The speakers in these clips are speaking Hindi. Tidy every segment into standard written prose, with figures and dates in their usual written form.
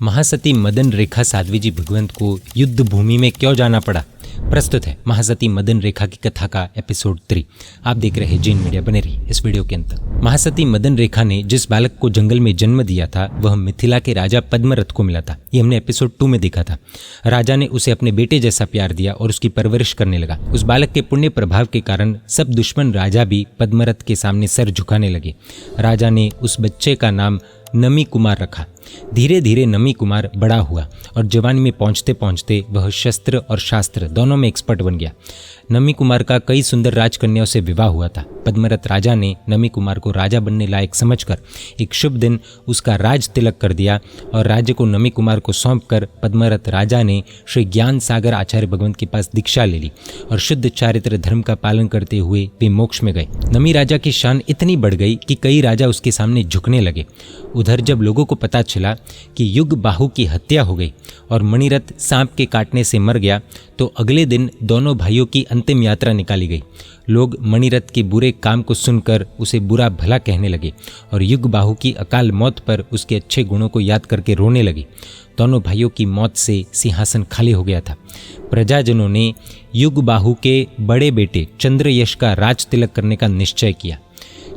महासती मदन रेखा साध्वी जी भगवंत को युद्ध भूमि में क्यों जाना पड़ा। प्रस्तुत है महासती मदन रेखा की कथा का एपिसोड 3। आप देख रहे हैं जीन मीडिया, बने रहिए इस वीडियो के अंत तक। महासती मदन रेखा ने जिस बालक को जंगल में जन्म दिया था वह मिथिला के राजा पद्मरथ को मिला था। ये हमने एपिसोड 2 में देखा था। राजा ने उसे अपने बेटे जैसा प्यार दिया और उसकी परवरिश करने लगा। उस बालक के पुण्य प्रभाव के कारण सब दुश्मन राजा भी पद्मरथ के सामने सर झुकाने लगे। राजा ने उस बच्चे का नाम नमी कुमार रखा। धीरे धीरे नमी कुमार बड़ा हुआ और जवानी में पहुंचते पहुंचते वह शस्त्र और शास्त्र दोनों में एक्सपर्ट बन गया। नमी कुमार का कई सुंदर राजकन्याओं से विवाह हुआ था। पद्मरथ राजा ने नमी कुमार को राजा बनने लायक समझकर एक शुभ दिन उसका राज तिलक कर दिया और राज्य को नमी कुमार को सौंपकर पद्मरथ राजा ने श्री ज्ञान सागर आचार्य भगवंत के पास दीक्षा ले ली और शुद्ध चारित्र धर्म का पालन करते हुए वे मोक्ष में गए। नमी राजा की शान इतनी बढ़ गई कि कई राजा उसके सामने झुकने लगे। उधर जब लोगों को पता चला कि युग बाहु की हत्या हो गई और मणिरथ सांप के काटने से मर गया तो अगले दिन दोनों भाइयों की अंतिम यात्रा निकाली गई। लोग मणिरथ के बुरे काम को सुनकर उसे बुरा भला कहने लगे और युग बाहु की अकाल मौत पर उसके अच्छे गुणों को याद करके रोने लगे। दोनों भाइयों की मौत से सिंहासन खाली हो गया था। प्रजाजनों ने युग बाहु के बड़े बेटे चंद्रयश का राज तिलक करने का निश्चय किया।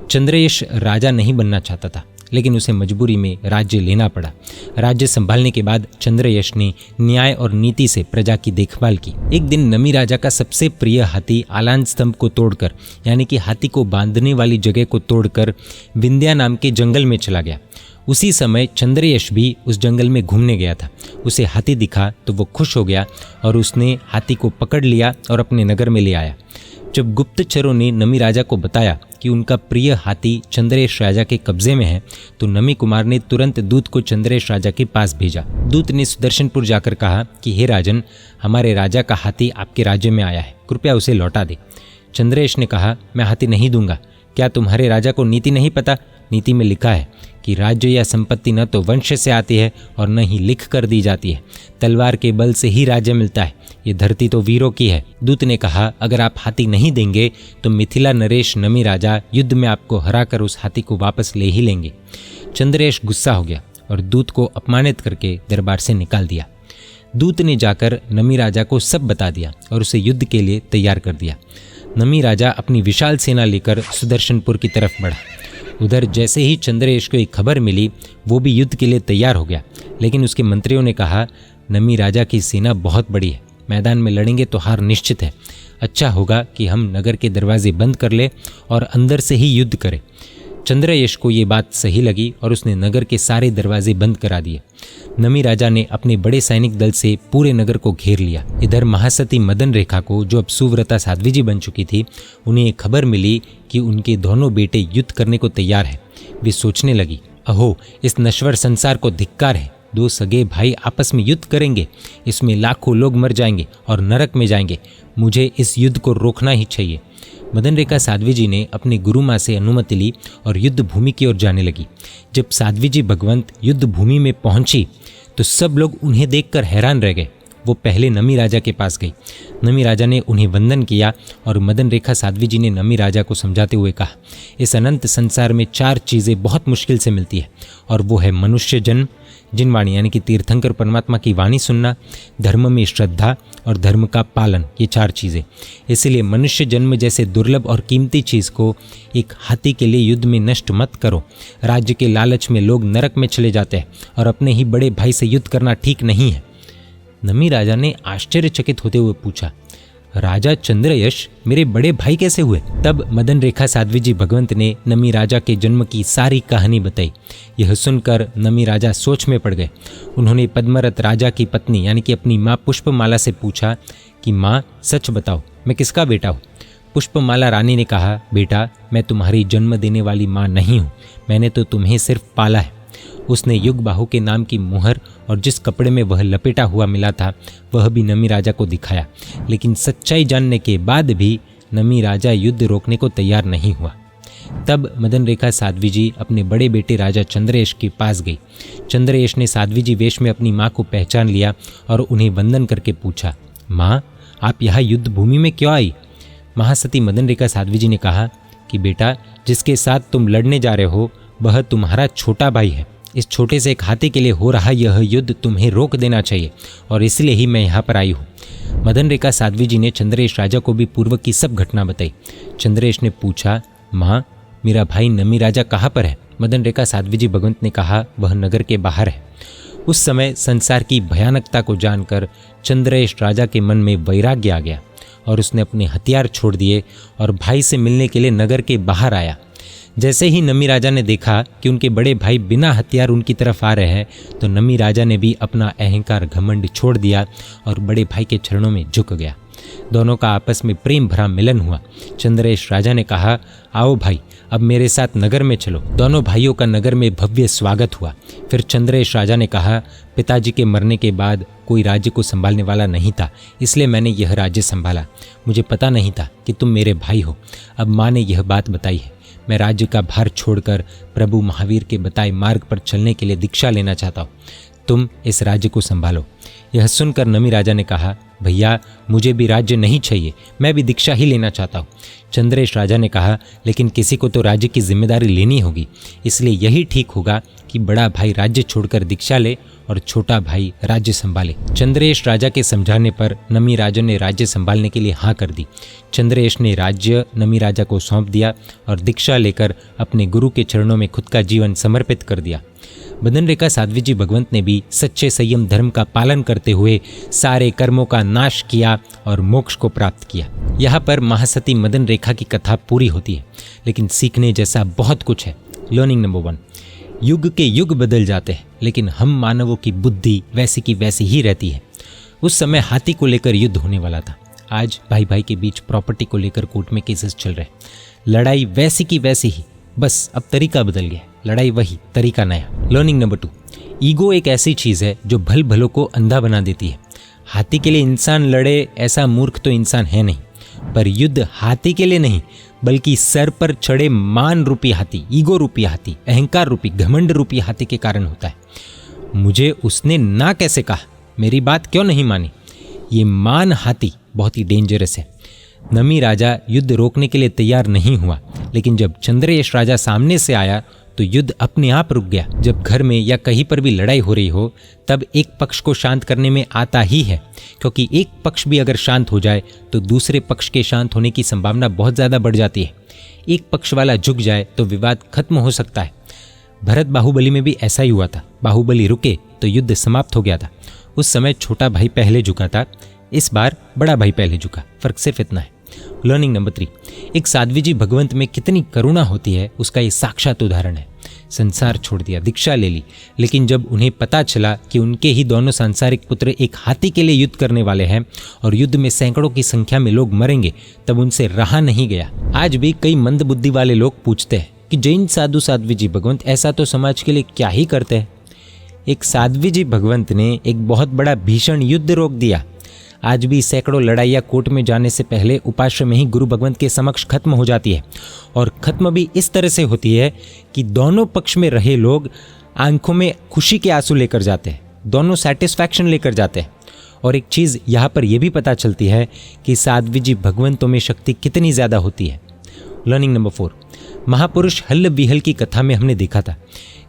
चंद्रयश राजा नहीं बनना चाहता था, लेकिन उसे मजबूरी में राज्य लेना पड़ा। राज्य संभालने के बाद चंद्रयश ने न्याय और नीति से प्रजा की देखभाल की। एक दिन नमी राजा का सबसे प्रिय हाथी आलान स्तंभ को तोड़कर, यानी कि हाथी को बांधने वाली जगह को तोड़कर विंध्या नाम के जंगल में चला गया। उसी समय चंद्रयश भी उस जंगल में घूमने गया था। उसे हाथी दिखा तो वो खुश हो गया और उसने हाथी को पकड़ लिया और अपने नगर में ले आया। जब गुप्तचरों ने नमी राजा को बताया कि उनका प्रिय हाथी चंद्रयश राजा के कब्जे में है तो नमी कुमार ने तुरंत दूत को चंद्रयश राजा के पास भेजा। दूत ने सुदर्शनपुर जाकर कहा कि हे राजन, हमारे राजा का हाथी आपके राज्य में आया है, कृपया उसे लौटा दे। चंद्रयश ने कहा, मैं हाथी नहीं दूंगा। क्या तुम्हारे राजा को नीति नहीं पता? नीति में लिखा है कि राज्य या संपत्ति न तो वंश से आती है और न ही लिख कर दी जाती है। तलवार के बल से ही राज्य मिलता है। ये धरती तो वीरों की है। दूत ने कहा, अगर आप हाथी नहीं देंगे तो मिथिला नरेश नमी राजा युद्ध में आपको हराकर उस हाथी को वापस ले ही लेंगे। चंद्रयश गुस्सा हो गया और दूत को अपमानित करके दरबार से निकाल दिया। दूत ने जाकर नमी राजा को सब बता दिया और उसे युद्ध के लिए तैयार कर दिया। नमी राजा अपनी विशाल सेना लेकर सुदर्शनपुर की तरफ बढ़ा। उधर जैसे ही चंद्रयश को एक खबर मिली वो भी युद्ध के लिए तैयार हो गया, लेकिन उसके मंत्रियों ने कहा, नमी राजा की सेना बहुत बड़ी है, मैदान में लड़ेंगे तो हार निश्चित है। अच्छा होगा कि हम नगर के दरवाजे बंद कर ले और अंदर से ही युद्ध करें। चंद्रयश को ये बात सही लगी और उसने नगर के सारे दरवाजे बंद करा दिए। नमी राजा ने अपने बड़े सैनिक दल से पूरे नगर को घेर लिया। इधर महासती मदन रेखा को, जो अब सुव्रता साध्वी जी बन चुकी थी, उन्हें एक खबर मिली कि उनके दोनों बेटे युद्ध करने को तैयार हैं। वे सोचने लगी, अहो, इस नश्वर संसार को धिक्कार है। 2 सगे भाई आपस में युद्ध करेंगे, इसमें लाखों लोग मर जाएंगे और नरक में जाएंगे। मुझे इस युद्ध को रोकना ही चाहिए। मदन रेखा साध्वी जी ने अपनी गुरु माँ से अनुमति ली और युद्ध भूमि की ओर जाने लगी। जब साध्वी जी भगवंत युद्ध भूमि में पहुंची तो सब लोग उन्हें देखकर हैरान रह गए। वो पहले नमी राजा के पास गई। नमी राजा ने उन्हें वंदन किया और मदन रेखा साध्वी जी ने नमी राजा को समझाते हुए कहा, इस अनंत संसार में 4 चीज़ें बहुत मुश्किल से मिलती है और वो है मनुष्य जन्म, जिनवाणी यानी कि तीर्थंकर परमात्मा की वाणी सुनना, धर्म में श्रद्धा और धर्म का पालन, ये 4 चीज़ें। इसलिए मनुष्य जन्म जैसे दुर्लभ और कीमती चीज़ को एक हाथी के लिए युद्ध में नष्ट मत करो। राज्य के लालच में लोग नरक में चले जाते हैं और अपने ही बड़े भाई से युद्ध करना ठीक नहीं है। नमी राजा ने आश्चर्यचकित होते हुए पूछा, राजा चंद्रयश मेरे बड़े भाई कैसे हुए? तब मदन रेखा साध्वी जी भगवंत ने नमी राजा के जन्म की सारी कहानी बताई। यह सुनकर नमी राजा सोच में पड़ गए। उन्होंने पद्मरथ राजा की पत्नी यानी कि अपनी माँ पुष्पमाला से पूछा कि माँ, सच बताओ, मैं किसका बेटा हूँ? पुष्पमाला रानी ने कहा, बेटा, मैं तुम्हारी जन्म देने वाली माँ नहीं हूँ, मैंने तो तुम्हें सिर्फ पाला है। उसने युग बाहु के नाम की मुहर और जिस कपड़े में वह लपेटा हुआ मिला था वह भी नमी राजा को दिखाया, लेकिन सच्चाई जानने के बाद भी नमी राजा युद्ध रोकने को तैयार नहीं हुआ। तब मदन रेखा साध्वी जी अपने बड़े बेटे राजा चंद्रयश के पास गई। चंद्रयश ने साध्वी जी वेश में अपनी माँ को पहचान लिया और उन्हें वंदन करके पूछा, माँ, आप यहाँ युद्ध भूमि में क्यों आई? महासती मदन रेखा साध्वी जी ने कहा कि बेटा, जिसके साथ तुम लड़ने जा रहे हो वह तुम्हारा छोटा भाई है, इस छोटे से एक हाथी के लिए हो रहा यह युद्ध तुम्हें रोक देना चाहिए और इसलिए ही मैं यहाँ पर आई हूँ। मदन रेखा साध्वी जी ने चंद्रेश राजा को भी पूर्व की सब घटना बताई। चंद्रेश ने पूछा, माँ मेरा भाई नमी राजा कहाँ पर है? मदन रेखा साध्वी जी भगवंत ने कहा, वह नगर के बाहर है। उस समय संसार की भयानकता को जानकर चंद्रेश राजा के मन में वैराग्य आ गया और उसने अपने हथियार छोड़ दिए और भाई से मिलने के लिए नगर के बाहर आया। जैसे ही नमी राजा ने देखा कि उनके बड़े भाई बिना हथियार उनकी तरफ आ रहे हैं, तो नमी राजा ने भी अपना अहंकार घमंड छोड़ दिया और बड़े भाई के चरणों में झुक गया। दोनों का आपस में प्रेम भरा मिलन हुआ। चंद्रेश राजा ने कहा, आओ भाई, अब मेरे साथ नगर में चलो। दोनों भाइयों का नगर में भव्य स्वागत हुआ। फिर चंद्रेश राजा ने कहा, पिताजी के मरने के बाद कोई राज्य को संभालने वाला नहीं था, इसलिए मैंने यह राज्य संभाला। मुझे पता नहीं था कि तुम मेरे भाई हो। अब माँ ने यह बात बताई है। मैं राज्य का भार छोड़कर प्रभु महावीर के बताए मार्ग पर चलने के लिए दीक्षा लेना चाहता हूँ। तुम इस राज्य को संभालो। यह सुनकर नमी राजा ने कहा, भैया मुझे भी राज्य नहीं चाहिए, मैं भी दीक्षा ही लेना चाहता हूँ। चंद्रेश राजा ने कहा, लेकिन किसी को तो राज्य की जिम्मेदारी लेनी होगी, इसलिए यही ठीक होगा कि बड़ा भाई राज्य छोड़कर दीक्षा ले और छोटा भाई राज्य संभाले। चंद्रेश राजा के समझाने पर नमी राजा ने राज्य संभालने के लिए हाँ कर दी। चंद्रेश ने राज्य नमी राजा को सौंप दिया और दीक्षा लेकर अपने गुरु के चरणों में खुद का जीवन समर्पित कर दिया। मदन रेखा साध्वी जी भगवंत ने भी सच्चे संयम धर्म का पालन करते हुए सारे कर्मों का नाश किया और मोक्ष को प्राप्त किया। यहाँ पर महासती मदन रेखा की कथा पूरी होती है, लेकिन सीखने जैसा बहुत कुछ है। लर्निंग नंबर 1, युग के युग बदल जाते हैं, लेकिन हम मानवों की बुद्धि वैसी की वैसी ही रहती है। उस समय हाथी को लेकर युद्ध होने वाला था। आज भाई भाई के बीच प्रॉपर्टी को लेकर कोर्ट में केसेस चल रहे हैं। लड़ाई वैसी की वैसी ही, बस अब तरीका बदल गया। लड़ाई वही, तरीका नया। लर्निंग नंबर 2, ईगो एक ऐसी चीज़ है जो भल भलों को अंधा बना देती है। हाथी के लिए इंसान लड़े, ऐसा मूर्ख तो इंसान है नहीं। पर युद्ध हाथी के लिए नहीं, बल्कि सर पर चढ़े मान रूपी हाथी, ईगो रूपी हाथी, अहंकार रूपी, घमंड रूपी हाथी के कारण होता है। मुझे उसने ना कैसे कहा, मेरी बात क्यों नहीं मानी? ये मान हाथी बहुत ही डेंजरस है। नमी राजा युद्ध रोकने के लिए तैयार नहीं हुआ, लेकिन जब चंद्रेश राजा सामने से आया तो युद्ध अपने आप रुक गया। जब घर में या कहीं पर भी लड़ाई हो रही हो, तब एक पक्ष को शांत करने में आता ही है, क्योंकि एक पक्ष भी अगर शांत हो जाए तो दूसरे पक्ष के शांत होने की संभावना बहुत ज़्यादा बढ़ जाती है। एक पक्ष वाला झुक जाए तो विवाद खत्म हो सकता है। भरत बाहुबली में भी ऐसा ही हुआ था। बाहुबली रुके तो युद्ध समाप्त हो गया था। उस समय छोटा भाई पहले झुका था, इस बार बड़ा भाई पहले झुका। फर्क सिर्फ इतना है। लर्निंग नंबर 3, एक साध्वी जी भगवंत में कितनी करुणा होती है उसका ये साक्षात उदाहरण है। संसार छोड़ दिया, दीक्षा ले ली, लेकिन जब उन्हें पता चला कि उनके ही दोनों सांसारिक पुत्र एक हाथी के लिए युद्ध करने वाले हैं और युद्ध में सैकड़ों की संख्या में लोग मरेंगे, तब उनसे रहा नहीं गया। आज भी कई मंद बुद्धि वाले लोग पूछते हैं कि जैन साधु साध्वी जी भगवंत ऐसा तो समाज के लिए क्या ही करते हैं। एक साध्वी जी भगवंत ने एक बहुत बड़ा भीषण युद्ध रोक दिया। आज भी सैकड़ों लड़ाइयाँ कोर्ट में जाने से पहले उपाश्रय में ही गुरु भगवंत के समक्ष खत्म हो जाती है, और खत्म भी इस तरह से होती है कि दोनों पक्ष में रहे लोग आंखों में खुशी के आंसू लेकर जाते हैं, दोनों सेटिस्फैक्शन लेकर जाते हैं। और एक चीज़ यहाँ पर यह भी पता चलती है कि साध्वी जी भगवंतों में शक्ति कितनी ज़्यादा होती है। लर्निंग नंबर 4, महापुरुष हल्ल विहल की कथा में हमने देखा था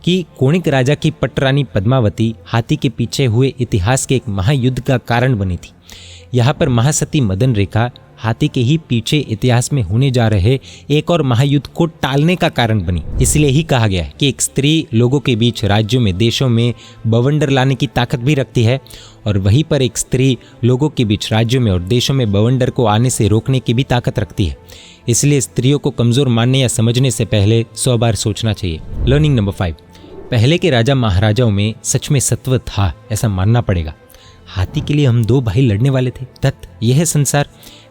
कि कोणिक राजा की पटरानी पद्मावती हाथी के पीछे हुए इतिहास के एक महायुद्ध का कारण बनी थी। यहाँ पर महासती मदन रेखा हाथी के ही पीछे इतिहास में होने जा रहे एक और महायुद्ध को टालने का कारण बनी। इसलिए ही कहा गया है कि एक स्त्री लोगों के बीच, राज्यों में, देशों में बवंडर लाने की ताकत भी रखती है, और वहीं पर एक स्त्री लोगों के बीच, राज्यों में और देशों में बवंडर को आने से रोकने की भी ताकत रखती है। इसलिए स्त्रियों को कमज़ोर मानने या समझने से पहले 100 बार सोचना चाहिए। लर्निंग नंबर 5, पहले के राजा महाराजाओं में सच में सत्व था, ऐसा मानना पड़ेगा। हाथी के लिए हम 2 भाई लड़ने वाले थे, तत् यह है संसार।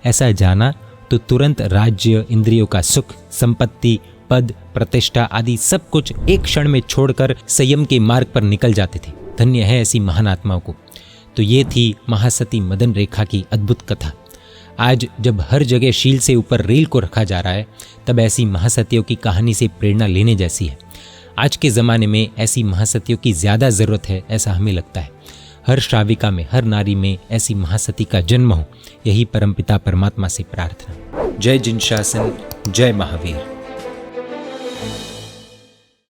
ऐसा जाना तो तुरंत राज्य, इंद्रियों का सुख, संपत्ति, पद, प्रतिष्ठा आदि सब कुछ एक क्षण में छोड़कर संयम के मार्ग पर निकल जाते थे। धन्य है ऐसी महान आत्माओं को। तो ये थी महासती मदन रेखा की अद्भुत कथा। आज जब हर जगह शील से ऊपर रील को रखा जा रहा है, तब ऐसी महासतियों की कहानी से प्रेरणा लेने जैसी है। आज के ज़माने में ऐसी महासतियों की ज़्यादा ज़रूरत है, ऐसा हमें लगता है। हर श्राविका में, हर नारी में ऐसी महासती का जन्म हो, यही परमपिता परमात्मा से प्रार्थना। जय जिन शासन, जय महावीर।